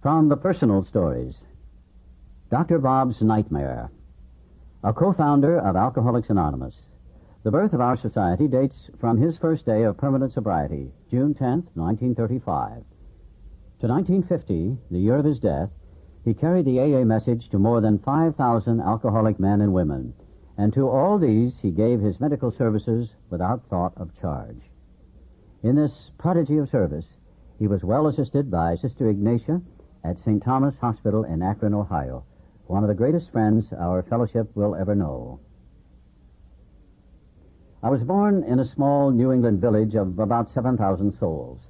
From the personal stories, Dr. Bob's Nightmare, a co-founder of Alcoholics Anonymous. The birth of our society dates from his first day of permanent sobriety, June 10th, 1935. To 1950, the year of his death, he carried the AA message to more than 5,000 alcoholic men and women, and to all these he gave his medical services without thought of charge. In this prodigy of service, he was well assisted by Sister Ignatia at St. Thomas Hospital in Akron, Ohio, one of the greatest friends our fellowship will ever know. I was born in a small New England village of about 7,000 souls.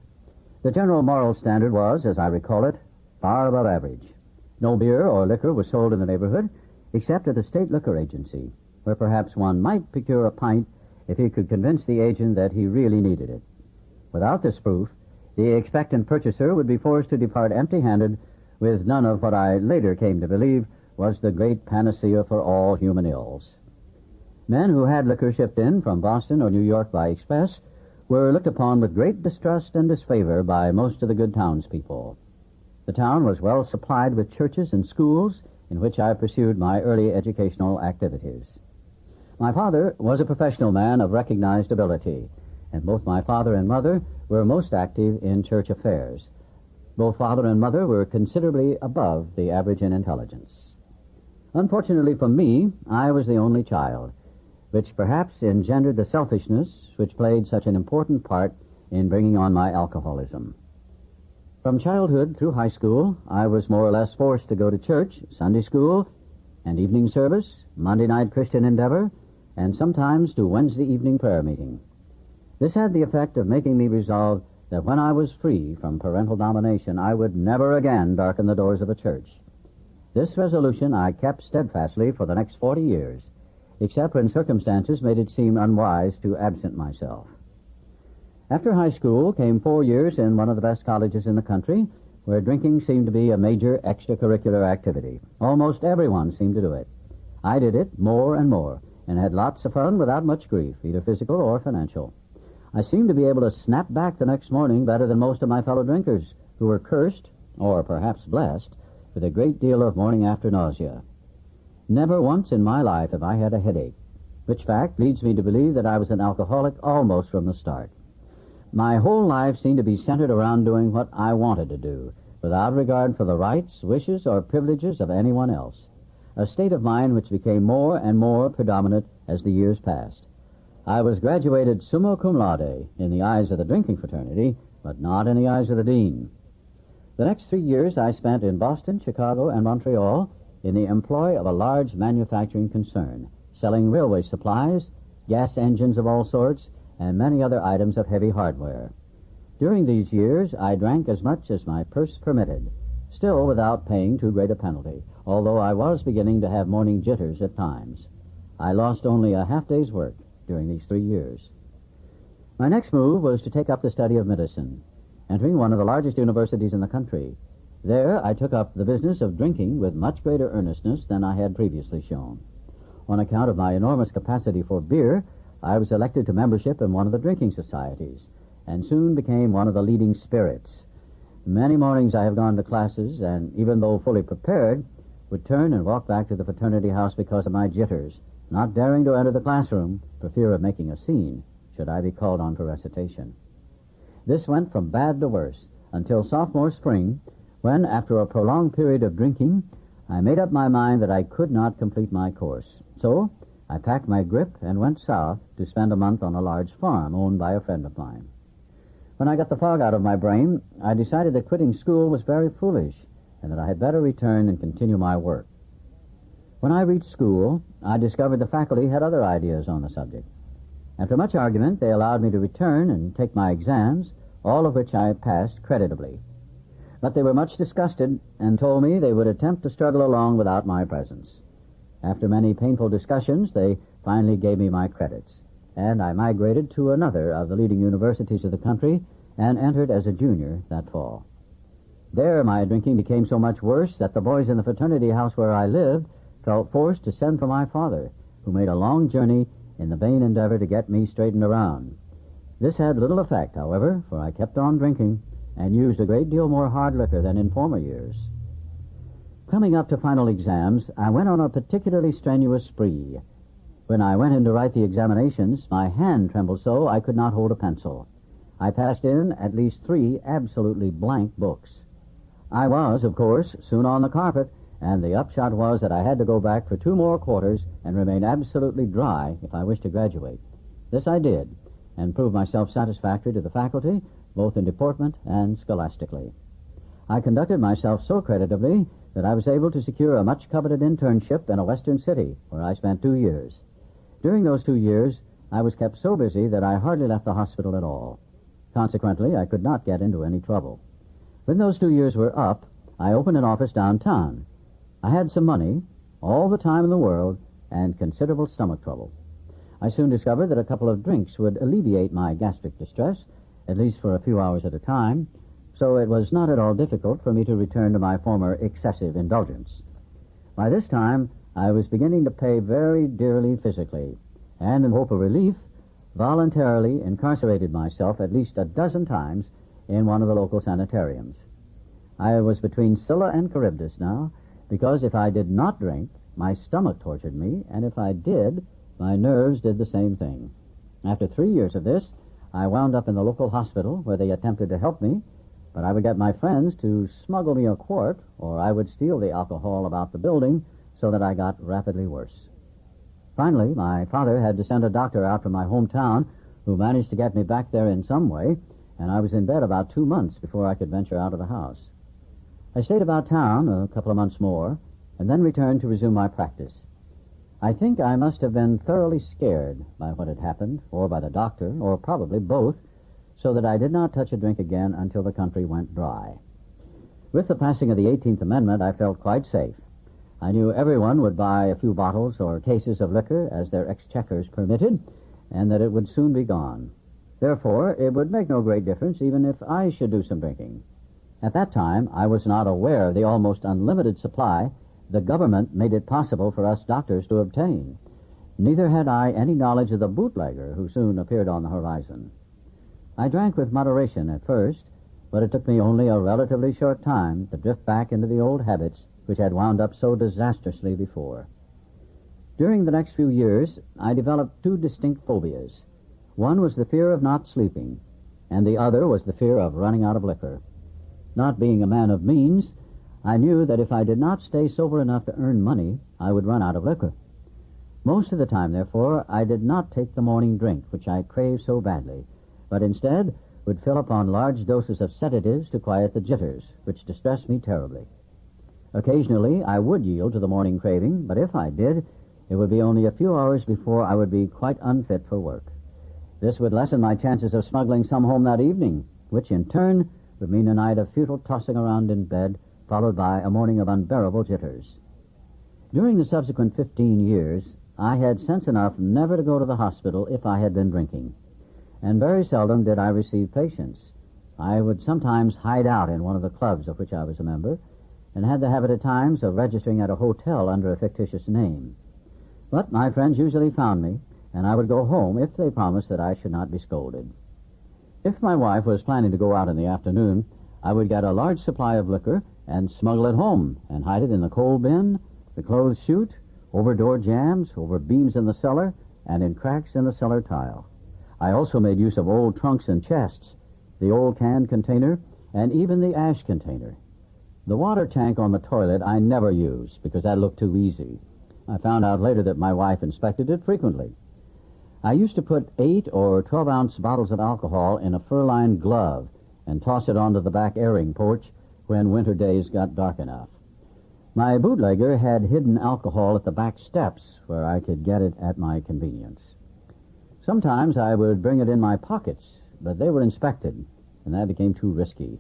The general moral standard was, as I recall it, far above average. No beer or liquor was sold in the neighborhood, except at the state liquor agency, where perhaps one might procure a pint if he could convince the agent that he really needed it. Without this proof, the expectant purchaser would be forced to depart empty-handed with none of what I later came to believe was the great panacea for all human ills. Men who had liquor shipped in from Boston or New York by express were looked upon with great distrust and disfavor by most of the good townspeople. The town was well supplied with churches and schools in which I pursued my early educational activities. My father was a professional man of recognized ability, and both my father and mother were most active in church affairs. Both father and mother were considerably above the average in intelligence. Unfortunately for me, I was the only child, which perhaps engendered the selfishness which played such an important part in bringing on my alcoholism. From childhood through high school, I was more or less forced to go to church, Sunday school, and evening service, Monday night Christian Endeavor, and sometimes to Wednesday evening prayer meeting. This had the effect of making me resolve that when I was free from parental domination, I would never again darken the doors of a church. This resolution I kept steadfastly for the next 40 years, except when circumstances made it seem unwise to absent myself. After high school came 4 years in one of the best colleges in the country, where drinking seemed to be a major extracurricular activity. Almost everyone seemed to do it. I did it more and more, and had lots of fun without much grief, either physical or financial. I seemed to be able to snap back the next morning better than most of my fellow drinkers, who were cursed, or perhaps blessed, with a great deal of morning-after nausea. Never once in my life have I had a headache, which fact leads me to believe that I was an alcoholic almost from the start. My whole life seemed to be centered around doing what I wanted to do, without regard for the rights, wishes, or privileges of anyone else, a state of mind which became more and more predominant as the years passed. I was graduated summa cum laude in the eyes of the drinking fraternity, but not in the eyes of the dean. The next 3 years I spent in Boston, Chicago, and Montreal in the employ of a large manufacturing concern, selling railway supplies, gas engines of all sorts, and many other items of heavy hardware. During these years I drank as much as my purse permitted, still without paying too great a penalty, although I was beginning to have morning jitters at times. I lost only a half-day's work during these 3 years. My next move was to take up the study of medicine, entering one of the largest universities in the country. There I took up the business of drinking with much greater earnestness than I had previously shown. On account of my enormous capacity for beer, I was elected to membership in one of the drinking societies, and soon became one of the leading spirits. Many mornings I have gone to classes, and even though fully prepared, would turn and walk back to the fraternity house because of my jitters, not daring to enter the classroom for fear of making a scene should I be called on for recitation. This went from bad to worse until sophomore spring, when, after a prolonged period of drinking, I made up my mind that I could not complete my course. So I packed my grip and went south to spend a month on a large farm owned by a friend of mine. When I got the fog out of my brain, I decided that quitting school was very foolish and that I had better return and continue my work. When I reached school, I discovered the faculty had other ideas on the subject. After much argument, they allowed me to return and take my exams, all of which I passed creditably. But they were much disgusted and told me they would attempt to struggle along without my presence. After many painful discussions, they finally gave me my credits, and I migrated to another of the leading universities of the country and entered as a junior that fall. There my drinking became so much worse that the boys in the fraternity house where I lived felt forced to send for my father, who made a long journey in the vain endeavor to get me straightened around. This had little effect, however, for I kept on drinking and used a great deal more hard liquor than in former years. Coming up to final exams, I went on a particularly strenuous spree. When I went in to write the examinations, my hand trembled so I could not hold a pencil. I passed in at least 3 absolutely blank books. I was, of course, soon on the carpet, and the upshot was that I had to go back for 2 more quarters and remain absolutely dry if I wished to graduate. This I did, and proved myself satisfactory to the faculty, both in deportment and scholastically. I conducted myself so creditably that I was able to secure a much-coveted internship in a western city, where I spent 2 years. During those 2 years, I was kept so busy that I hardly left the hospital at all. Consequently, I could not get into any trouble. When those 2 years were up, I opened an office downtown. I had some money, all the time in the world, and considerable stomach trouble. I soon discovered that a couple of drinks would alleviate my gastric distress, at least for a few hours at a time, so it was not at all difficult for me to return to my former excessive indulgence. By this time, I was beginning to pay very dearly physically, and in hope of relief, voluntarily incarcerated myself at least a dozen times in one of the local sanitariums. I was between Scylla and Charybdis now, because if I did not drink, my stomach tortured me, and if I did, my nerves did the same thing. After 3 years of this, I wound up in the local hospital, where they attempted to help me, but I would get my friends to smuggle me a quart, or I would steal the alcohol about the building, so that I got rapidly worse. Finally, my father had to send a doctor out from my hometown, who managed to get me back there in some way, and I was in bed about 2 months before I could venture out of the house. I stayed about town a couple of months more, and then returned to resume my practice. I think I must have been thoroughly scared by what had happened, or by the doctor, or probably both, so that I did not touch a drink again until the country went dry. With the passing of the 18th Amendment, I felt quite safe. I knew everyone would buy a few bottles or cases of liquor as their exchequers permitted, and that it would soon be gone. Therefore, it would make no great difference even if I should do some drinking. At that time, I was not aware of the almost unlimited supply the government made it possible for us doctors to obtain. Neither had I any knowledge of the bootlegger who soon appeared on the horizon. I drank with moderation at first, but it took me only a relatively short time to drift back into the old habits which had wound up so disastrously before. During the next few years, I developed 2 distinct phobias. One was the fear of not sleeping, and the other was the fear of running out of liquor. Not being a man of means, I knew that if I did not stay sober enough to earn money, I would run out of liquor. Most of the time, therefore, I did not take the morning drink, which I craved so badly, but instead would fill upon large doses of sedatives to quiet the jitters, which distressed me terribly. Occasionally, I would yield to the morning craving, but if I did, it would be only a few hours before I would be quite unfit for work. This would lessen my chances of smuggling some home that evening, which in turn would mean a night of futile tossing around in bed, followed by a morning of unbearable jitters. During the subsequent 15 years, I had sense enough never to go to the hospital if I had been drinking, and very seldom did I receive patients. I would sometimes hide out in one of the clubs of which I was a member, and had the habit at times of registering at a hotel under a fictitious name. But my friends usually found me, and I would go home if they promised that I should not be scolded. If my wife was planning to go out in the afternoon, I would get a large supply of liquor and smuggle it home and hide it in the coal bin, the clothes chute, over door jambs, over beams in the cellar, and in cracks in the cellar tile. I also made use of old trunks and chests, the old can container, and even the ash container. The water tank on the toilet I never used because that looked too easy. I found out later that my wife inspected it frequently. I used to put 8 or 12-ounce bottles of alcohol in a fur-lined glove and toss it onto the back airing porch when winter days got dark enough. My bootlegger had hidden alcohol at the back steps where I could get it at my convenience. Sometimes I would bring it in my pockets, but they were inspected, and that became too risky.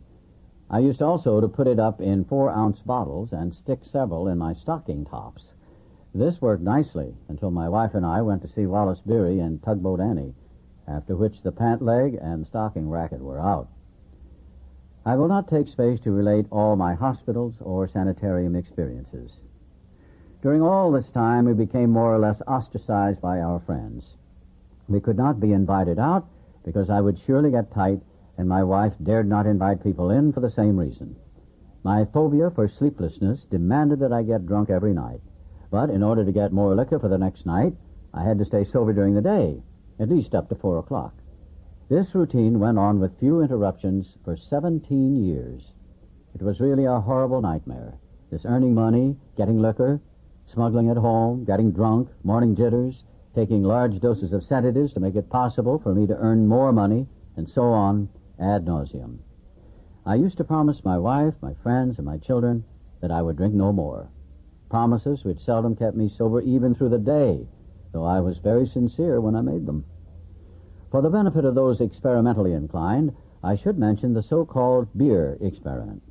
I used also to put it up in 4-ounce bottles and stick several in my stocking tops. This worked nicely until my wife and I went to see Wallace Beery and Tugboat Annie, after which the pant leg and stocking racket were out. I will not take space to relate all my hospitals or sanitarium experiences. During all this time, we became more or less ostracized by our friends. We could not be invited out because I would surely get tight and my wife dared not invite people in for the same reason. My phobia for sleeplessness demanded that I get drunk every night, but in order to get more liquor for the next night, I had to stay sober during the day, at least up to 4 o'clock. This routine went on with few interruptions for 17 years. It was really a horrible nightmare, this earning money, getting liquor, smuggling at home, getting drunk, morning jitters, taking large doses of sedatives to make it possible for me to earn more money, and so on ad nauseum. I used to promise my wife, my friends, and my children that I would drink no more. Promises which seldom kept me sober even through the day, though I was very sincere when I made them. For the benefit of those experimentally inclined, I should mention the so-called beer experiment.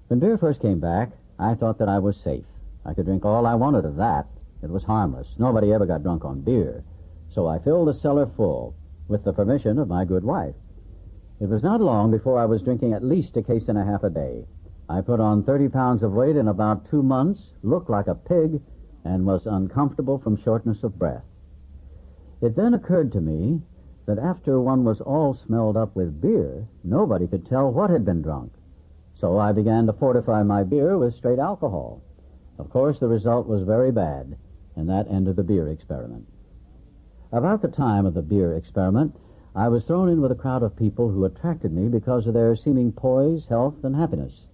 When beer first came back, I thought that I was safe. I could drink all I wanted of that. It was harmless. Nobody ever got drunk on beer. So I filled the cellar full, with the permission of my good wife. It was not long before I was drinking at least a case and a half a day. I put on 30 pounds of weight in about 2 months, looked like a pig, and was uncomfortable from shortness of breath. It then occurred to me that after one was all smelled up with beer, nobody could tell what had been drunk. So I began to fortify my beer with straight alcohol. Of course, the result was very bad, and that ended the beer experiment. About the time of the beer experiment, I was thrown in with a crowd of people who attracted me because of their seeming poise, health, and happiness.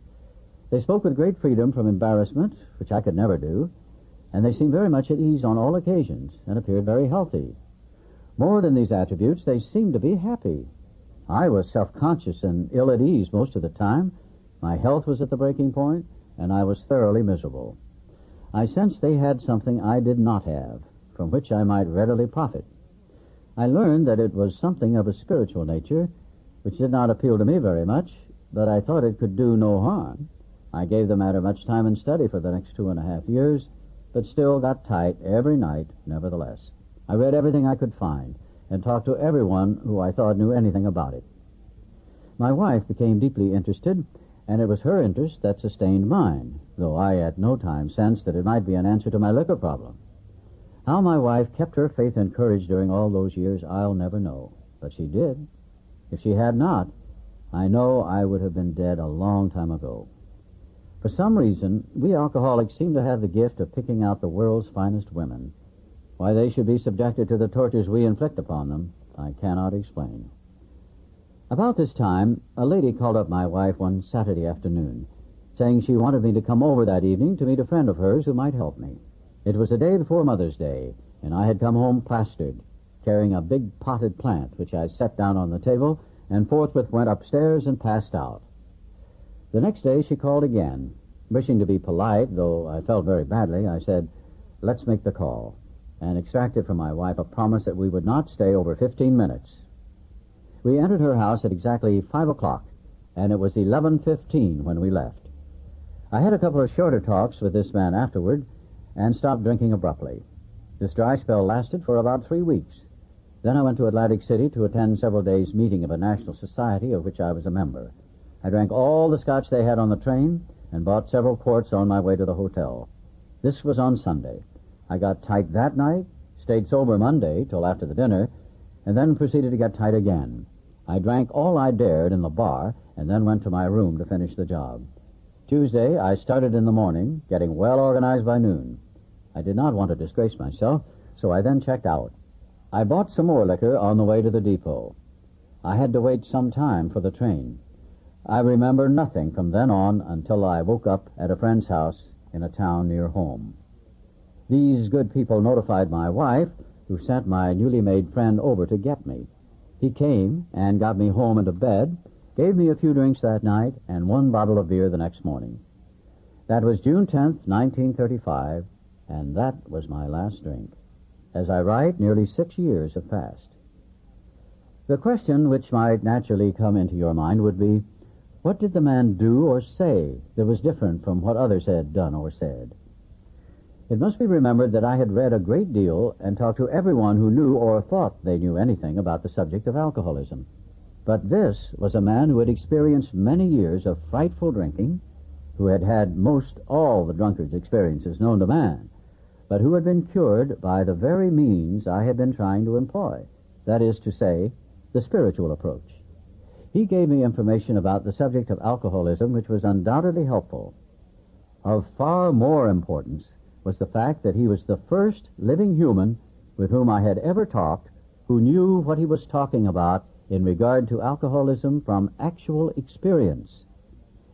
They spoke with great freedom from embarrassment, which I could never do, and they seemed very much at ease on all occasions and appeared very healthy. More than these attributes, they seemed to be happy. I was self-conscious and ill at ease most of the time. My health was at the breaking point, and I was thoroughly miserable. I sensed they had something I did not have, from which I might readily profit. I learned that it was something of a spiritual nature, which did not appeal to me very much, but I thought it could do no harm. I gave the matter much time and study for the next 2.5 years, but still got tight every night, nevertheless. I read everything I could find, and talked to everyone who I thought knew anything about it. My wife became deeply interested, and it was her interest that sustained mine, though I at no time sensed that it might be an answer to my liquor problem. How my wife kept her faith and courage during all those years, I'll never know. But she did. If she had not, I know I would have been dead a long time ago. For some reason, we alcoholics seem to have the gift of picking out the world's finest women. Why they should be subjected to the tortures we inflict upon them, I cannot explain. About this time, a lady called up my wife one Saturday afternoon, saying she wanted me to come over that evening to meet a friend of hers who might help me. It was the day before Mother's Day, and I had come home plastered, carrying a big potted plant, which I set down on the table, and forthwith went upstairs and passed out. The next day she called again. Wishing to be polite, though I felt very badly, I said, "Let's make the call," and extracted from my wife a promise that we would not stay over 15 minutes. We entered her house at exactly 5 o'clock, and it was 11:15 when we left. I had a couple of shorter talks with this man afterward, and stopped drinking abruptly. This dry spell lasted for about 3 weeks. Then I went to Atlantic City to attend several days' meeting of a national society of which I was a member. I drank all the scotch they had on the train and bought several quarts on my way to the hotel. This was on Sunday. I got tight that night, stayed sober Monday till after the dinner, and then proceeded to get tight again. I drank all I dared in the bar and then went to my room to finish the job. Tuesday, I started in the morning, getting well organized by noon. I did not want to disgrace myself, so I then checked out. I bought some more liquor on the way to the depot. I had to wait some time for the train. I remember nothing from then on until I woke up at a friend's house in a town near home. These good people notified my wife, who sent my newly made friend over to get me. He came and got me home and to bed, gave me a few drinks that night, and 1 bottle of beer the next morning. That was June 10th, 1935, and that was my last drink. As I write, nearly 6 years have passed. The question which might naturally come into your mind would be, what did the man do or say that was different from what others had done or said? It must be remembered that I had read a great deal and talked to everyone who knew or thought they knew anything about the subject of alcoholism. But this was a man who had experienced many years of frightful drinking, who had had most all the drunkard's experiences known to man, but who had been cured by the very means I had been trying to employ, that is to say, the spiritual approach. He gave me information about the subject of alcoholism which was undoubtedly helpful. Of far more importance was the fact that he was the first living human with whom I had ever talked who knew what he was talking about in regard to alcoholism from actual experience.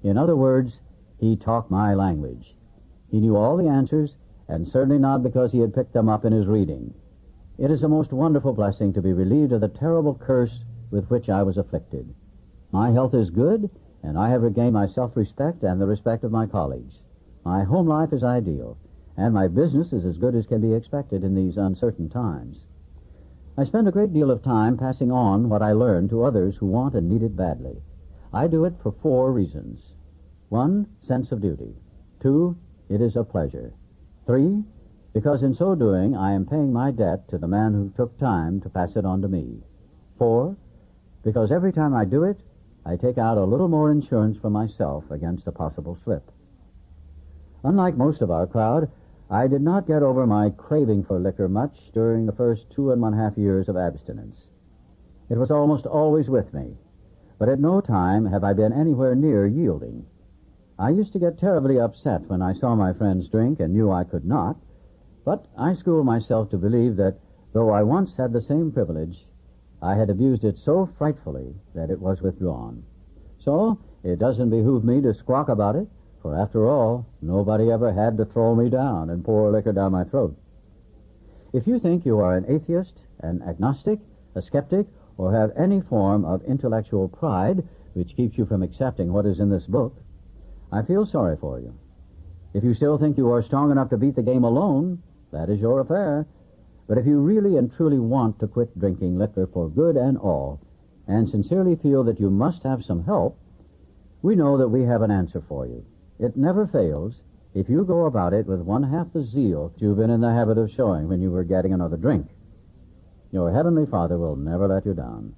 In other words, he talked my language. He knew all the answers, and certainly not because he had picked them up in his reading. It is a most wonderful blessing to be relieved of the terrible curse with which I was afflicted. My health is good, and I have regained my self-respect and the respect of my colleagues. My home life is ideal, and my business is as good as can be expected in these uncertain times. I spend a great deal of time passing on what I learned to others who want and need it badly. I do it for 4 reasons. 1, sense of duty. 2, it is a pleasure. 3, because in so doing I am paying my debt to the man who took time to pass it on to me. 4, because every time I do it, I take out a little more insurance for myself against a possible slip. Unlike most of our crowd, I did not get over my craving for liquor much during the first 2½ years of abstinence. It was almost always with me, but at no time have I been anywhere near yielding. I used to get terribly upset when I saw my friends drink and knew I could not, but I schooled myself to believe that, though I once had the same privilege, I had abused it so frightfully that it was withdrawn. So it doesn't behoove me to squawk about it, for after all, nobody ever had to throw me down and pour liquor down my throat. If you think you are an atheist, an agnostic, a skeptic, or have any form of intellectual pride which keeps you from accepting what is in this book, I feel sorry for you. If you still think you are strong enough to beat the game alone, that is your affair. But if you really and truly want to quit drinking liquor for good and all, and sincerely feel that you must have some help, we know that we have an answer for you. It never fails if you go about it with 1/2 the zeal you've been in the habit of showing when you were getting another drink. Your Heavenly Father will never let you down.